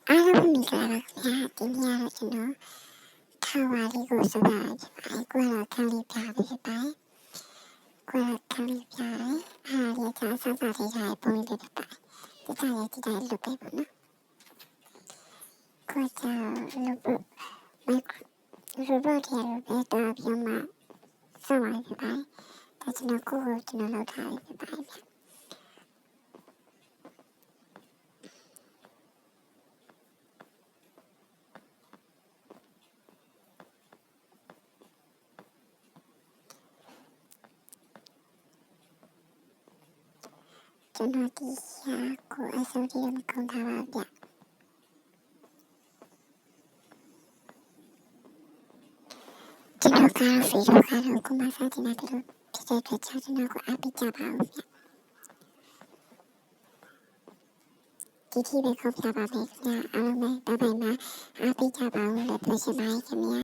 အားလုံးမင်္ဂလာပါခင်ဗျာဒီနေ့ကတော့ကျွန်တော်ထာဝါလေးကိုဆိုပါဖြစ်ပါတယ်ကိုကတော့ခန်းလေးပြပေးဖြစ်ပါတယ်ကိုကတော့ခန်းလေးပြတယ်အားလေးကစားစားလေးထားတဲ့ပုံလေးတွေဖြစ်ပါတယ်ဒီတိုင်းဒီတိုင်းလုပ်ပေးပါနော်ကိုကြောင့်လုပ်ဖို့မိုက်ရိုဘတ်ရဲ့ဘယ်တော့ပြန်မှဆောင်းရဖြစ်ပါတယ်ဒါကျွန်တော်ကိုကျွန်တော်လုပ်ထားရဖြစ်ပါတယ်ကျွန်တော်ဒီဟာကိုအစိုးရမကုန်ထားပါဗျကျွန်တော်ကဖီရိုကတော့ကိုမစားတင်တယ်လို့ဖြစ်တဲ့အတွက်ကျွန်တော်ကိုအပိကြပါဦးဗျဒီทีပဲခေါ်ပြပါမယ်ခင်ဗျာအားလုံးပဲဘိုင်ဘိုင်မှာအပိကြပါဦးလို့ပြောချင်ပါတယ်ခင်ဗျာ